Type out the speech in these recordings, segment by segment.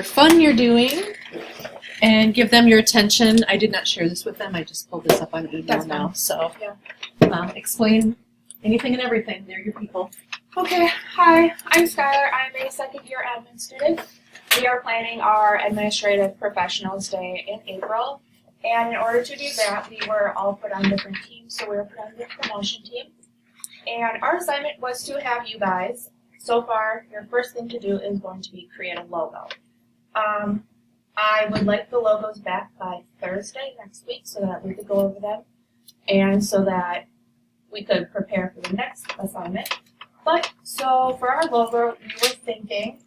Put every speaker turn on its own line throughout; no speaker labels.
fun you're doing and give them your attention. I did not share this with them. I just pulled this up on email now. So explain anything and everything. They're your people.
Okay, hi, I'm Skylar. I'm a second-year admin student. We are planning our Administrative Professionals Day in April, and in order to do that, we were all put on different teams, so we were put on the promotion team. And our assignment was to have you guys, so far, your first thing to do is going to be create a logo. I would like the logos back by Thursday next week so that we could go over them, and so that we could prepare for the next assignment. But, so for our logo, we were thinking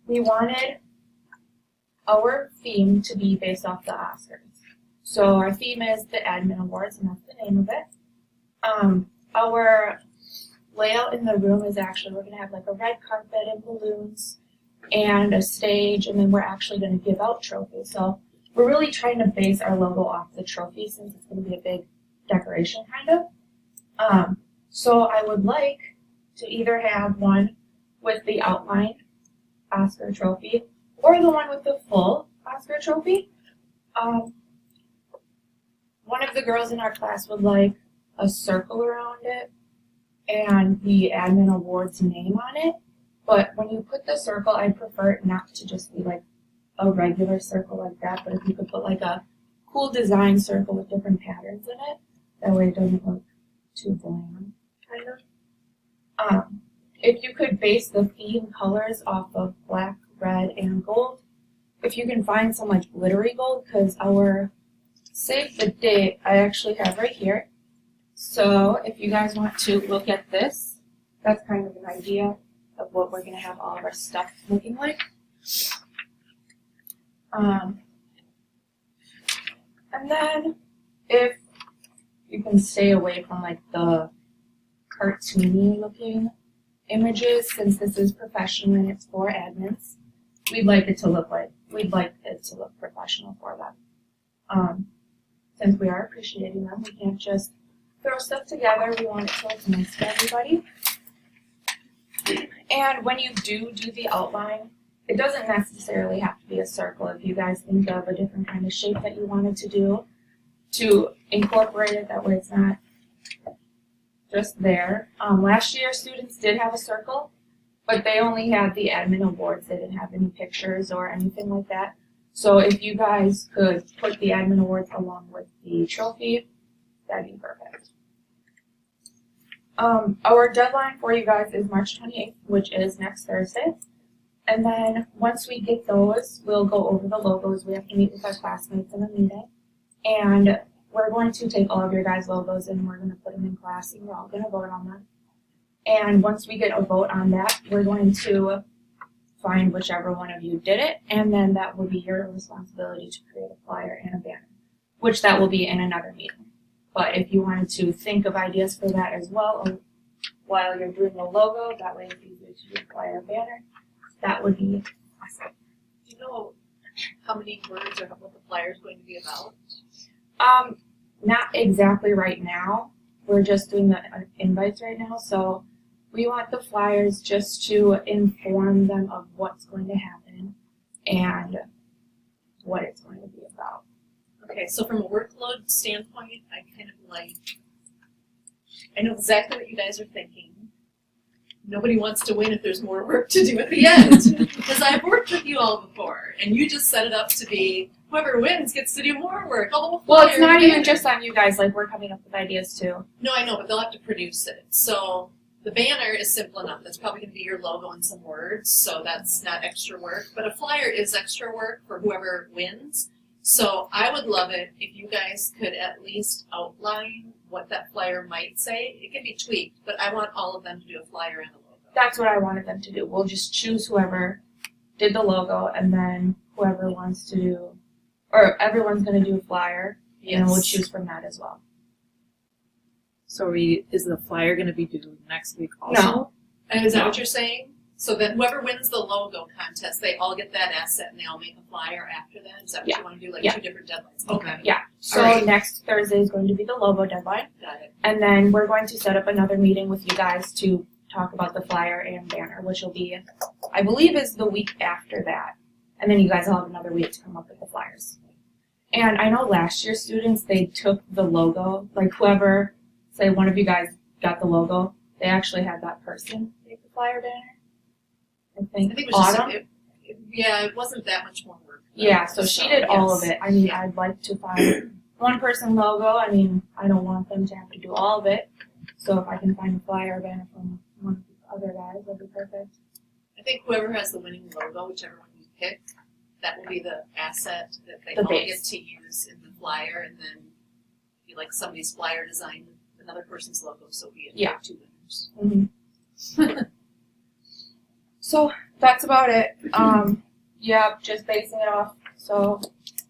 we wanted our theme to be based off the Oscars. So our theme is the Admin Awards, and that's the name of it. Our layout in the room is actually, we're going to have like a red carpet and balloons and a stage, and then we're actually going to give out trophies. So we're really trying to base our logo off the trophy since it's going to be a big decoration kind of. So I would like to either have one with the outlined Oscar trophy or the one with the full Oscar trophy. One of the girls in our class would like a circle around it and the Admin Awards name on it. But when you put the circle, I prefer it not to just be like a regular circle like that, but if you could put like a cool design circle with different patterns in it, that way it doesn't look too bland, kind of. If you could base the theme colors off of black, red, and gold, if you can find some like glittery gold, because our save the date I actually have right here. So if you guys want to look at this, that's kind of an idea of what we're going to have all of our stuff looking like. And then if you can stay away from like the cartoony looking images, since this is professional and it's for admins, we'd like it to look professional for them. Since we are appreciating them, we can't just throw stuff together. We want it to look nice to everybody. And when you do the outline, it doesn't necessarily have to be a circle. If you guys think of a different kind of shape that you wanted to do to incorporate it, that way it's not just there. Last year, students did have a circle, but they only had the Admin Awards. They didn't have any pictures or anything like that. So if you guys could put the Admin Awards along with the trophy, that'd be perfect. Our deadline for you guys is March 28th, which is next Thursday. And then once we get those, we'll go over the logos. We have to meet with our classmates in a meeting. And we're going to take all of your guys' logos and we're going to put them in class and we're all going to vote on them. And once we get a vote on that, we're going to find whichever one of you did it, and then that will be your responsibility to create a flyer and a banner, which that will be in another meeting. But if you wanted to think of ideas for that as well while you're doing the logo, that way it's easier to do a flyer and banner, that would be awesome.
Do you know how many words or what the flyer is going to be about?
Not exactly right now. We're just doing the invites right now, so we want the flyers just to inform them of what's going to happen and what it's going to be about.
Okay, so from a workload standpoint, I know exactly what you guys are thinking. Nobody wants to win if there's more work to do at the end. Because I've worked with you all before, and you just set it up to be whoever wins gets to do more work.
Well, it's not even just on you guys. Like, we're coming up with ideas too.
No, I know, but they'll have to produce it. So the banner is simple enough. That's probably going to be your logo and some words, so that's not extra work. But a flyer is extra work for whoever wins. So I would love it if you guys could at least outline what that flyer might say. It can be tweaked, but I want all of them to do a flyer and a logo.
That's what I wanted them to do. We'll just choose whoever did the logo, and then whoever wants to do, or everyone's going to do a flyer, and we'll choose from that as well.
So is the flyer going to be due next week also?
No.
And is that what you're saying? So then whoever wins the logo contest, they all get that asset and they all make a flyer after that? Is that what you want to do, like 2 different deadlines? Okay.
Yeah. So next Thursday is going to be the logo deadline.
Got it.
And then we're going to set up another meeting with you guys to talk about the flyer and banner, which will be, I believe, is the week after that. and then you guys will have another week to come up with the flyers. And I know last year's students, they took the logo, like whoever, say one of you guys got the logo, they actually had that person make the flyer banner. I think
I think it was
Autumn.
just, it wasn't that much more work.
Yeah, so she did all of it. I mean, I'd like to find one person logo. I mean, I don't want them to have to do all of it. So if I can find a flyer banner from one of the other guys, that'd be perfect.
I think whoever has the winning logo, whichever one you pick, that will be the asset that they
The
all
base.
get to use in the flyer, and then be like somebody's flyer design another person's logo, so we have
Yeah.
2 winners.
Mm-hmm. So that's about it. Yeah, just basing it off. So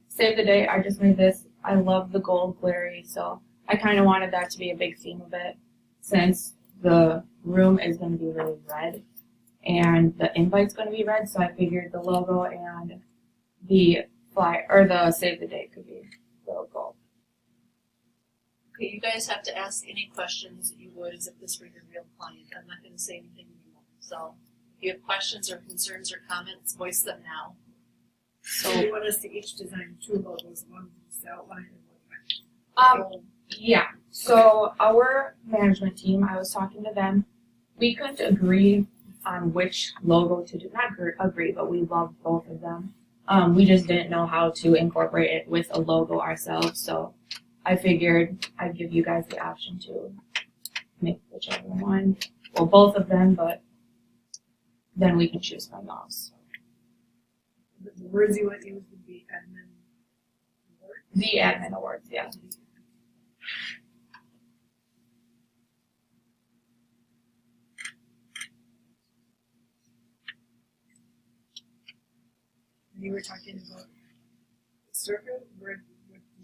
save the date. I just made this. I love the gold glary, so I kind of wanted that to be a big theme of it, since the room is going to be really red, and the invite's going to be red. So I figured the logo and the flyer or the save the date could be the gold.
Okay, you guys have to ask any questions that you would as if this were your real client. I'm not going to say anything anymore. So if you have questions or concerns or comments, voice them now.
So you want us to each design 2 logos, one just outline and one.
Yeah. So our management team, I was talking to them. We couldn't agree on which logo to do. Not agree, but we loved both of them. We just didn't know how to incorporate it with a logo ourselves. So I figured I'd give you guys the option to make whichever one. Well, both of them, but then we can choose from those.
The words you want to use would be admin work.
The admin awards, yeah.
You were talking about circle. What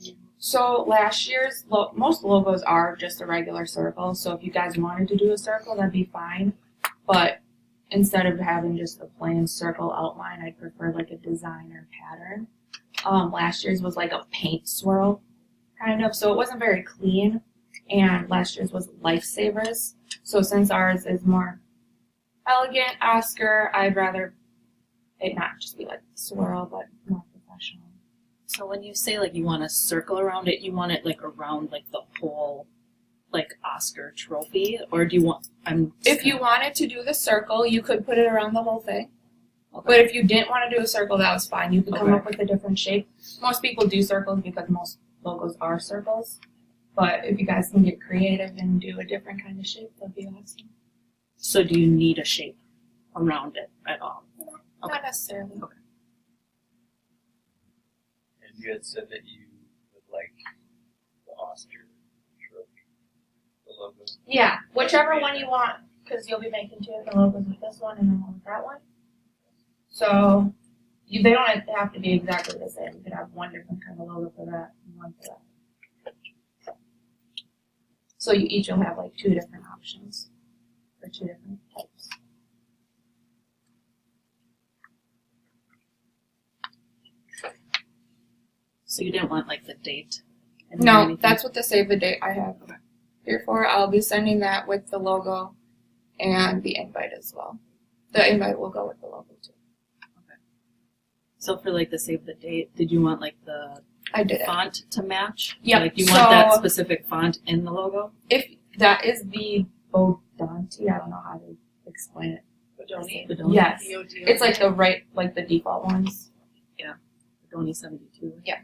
do you?
So last year's, most logos are just a regular circle. So if you guys wanted to do a circle, that'd be fine. But instead of having just a plain circle outline, I'd prefer like a design or pattern. Last year's was like a paint swirl, kind of. So it wasn't very clean. And last year's was lifesavers. So since ours is more elegant, Oscar, I'd rather it not just be like swirl, but more professional.
So when you say like you want a circle around it, you want it like around like the whole like Oscar trophy, or do you want?
If you wanted to do the circle, you could put it around the whole thing.
Okay.
But if you didn't want to do a circle, that was fine. You could come
Okay.
up with a different shape. Most people do circles because most logos are circles. But if you guys can get creative and do a different kind of shape, that'd be awesome.
So do you need a shape around it at all? Okay.
Not necessarily.
Okay.
And you had said that you would like the Oscar trophy, the logo.
Yeah, whichever one you want, because you'll be making 2 different logos with this one and then one with that one. So they don't have to be exactly the same. You could have one different kind of logo for that and one for that. So you each will have like 2 different options for 2 different types.
So you didn't want like the date? and
No,
anything?
that's what the save the date I have here for. I'll be sending that with the logo and the invite as well. The invite will go with the logo too.
So for like the save the date, did you want like the
I did it.
font to match?
Yep.
Like you want that
So-
specific font in the logo?
If that is the Bodonti, I don't know how to explain it.
Bodoni.
Bodoni?
Yes.
B-O-D-O-N-I.
It's like the default ones.
Bodoni 72.
Yeah.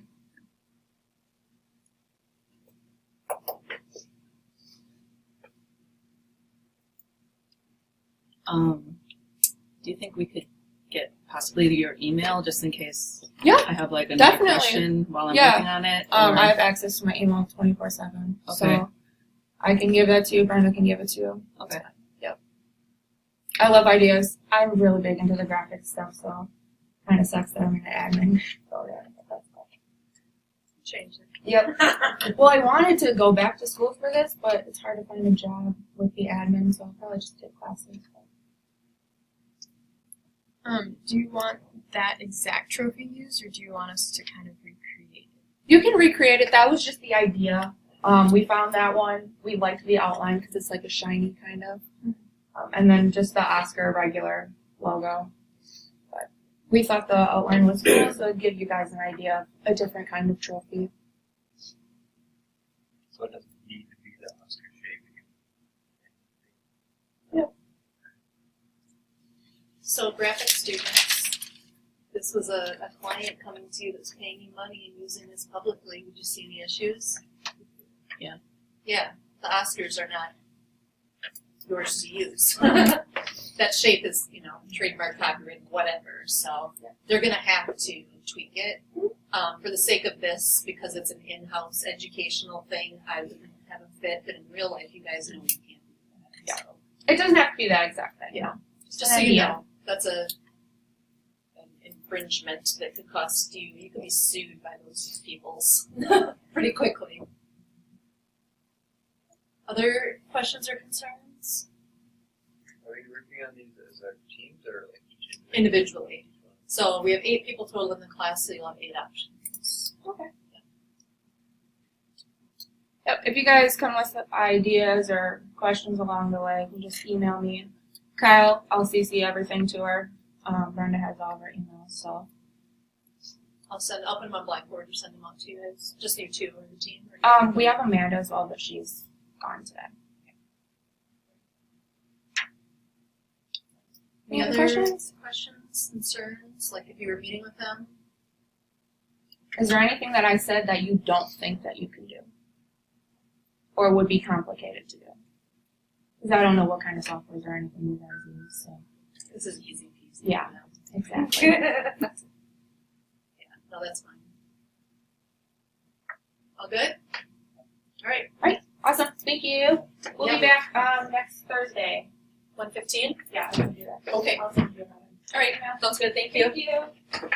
Do you think we could get possibly your email just in case
Yeah,
I have like another
definitely.
question while I'm
Yeah.
working on it? or-
I have access to my email 24/7,
Okay.
so I can give that to you. Brenda can give it to you.
Okay.
Yep. I love ideas. I'm really big into the graphic stuff, so kind of sucks that I'm in admin. So yeah, that's cool.
Change it.
Yep. Well, I wanted to go back to school for this, but it's hard to find a job with the admin, so I'll probably just take classes.
Do you want that exact trophy used, or do you want us to kind of recreate it?
You can recreate it. That was just the idea. We found that one. We liked the outline because it's like a shiny kind of. And then just the Oscar regular logo. But we thought the outline was cool, so it'd give you guys an idea of a different kind of trophy.
So it doesn't need to be the Oscar shape.
So graphic students, this was a client coming to you that's paying you money and using this publicly. Would you see any issues?
Yeah.
Yeah, the Oscars are not yours to use. That shape is, trademark, copyright, whatever. So they're going to have to tweak it. For the sake of this, because it's an in-house educational thing, I wouldn't have a fit. But in real life, you guys know you can't do that.
Yeah.
So,
It doesn't have to be that exact thing.
Yeah. just
An
so you
idea.
know, that's an infringement that could cost you. You could be sued by those peoples pretty quickly. Other questions or concerns?
Are you working on these as our teams or like each
Individually. So we have 8 people total in the class, so you'll have 8 options.
Okay. Yep. If you guys come with ideas or questions along the way, you can just email me. Kyle, I'll CC everything to her. Brenda has all of her emails, so.
I'll put them on Blackboard or send them out to you guys. Just you 2 or the team. Or
We have Amanda as well, but she's gone today.
Any
Any
other
questions?
questions, concerns? Like if you were meeting with them?
Is there anything that I said that you don't think that you can do? Or would be complicated to do? Because I don't know what kind of softwares or anything you guys use, so.
This is easy peasy.
Yeah. Exactly.
Yeah, no, that's fine. All good? All right,
Awesome. Thank you. We'll be
Yeah.
back next Thursday.
1:15?
Yeah, I can do that.
Okay.
I'll send you a
All right, sounds good. Thank you.
Thank you.